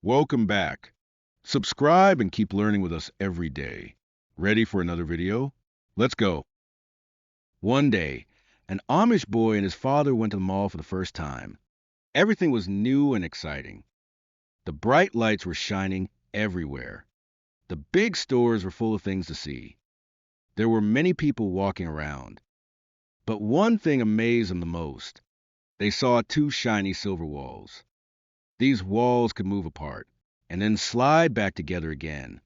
Welcome back. Subscribe and keep learning with us every day. Ready for another video? Let's go. One day, an Amish boy and his father went to the mall for the first time. Everything was new and exciting. The bright lights were shining everywhere. The big stores were full of things to see. There were many people walking around. But one thing amazed them the most. They saw two shiny silver walls. These walls could move apart and then slide back together again.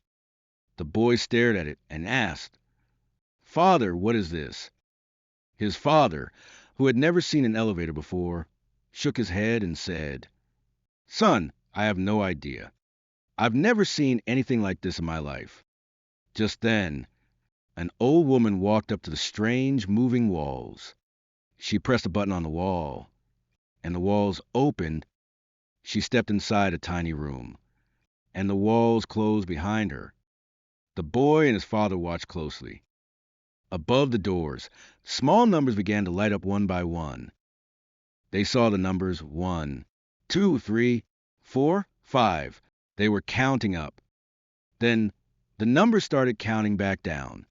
The boy stared at it and asked, "Father, what is this?" His father, who had never seen an elevator before, shook his head and said, "Son, I have no idea. I've never seen anything like this in my life." Just then, an old woman walked up to the strange moving walls. She pressed a button on the wall, and the walls opened. She stepped inside a tiny room, and the walls closed behind her. The boy and his father watched closely. Above the doors, small numbers began to light up one by one. They saw the numbers 1, 2, 3, 4, 5. They were counting up. Then the numbers started counting back down.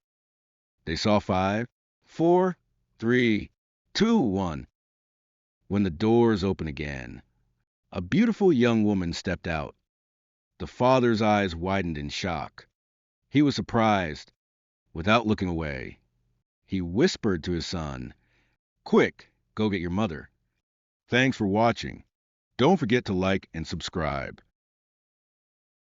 They saw 5, 4, 3, 2, 1. When the doors opened again, a beautiful young woman stepped out. The father's eyes widened in shock. He was surprised. Without looking away, he whispered to his son, "Quick, go get your mother." Thanks for watching. Don't forget to like and subscribe.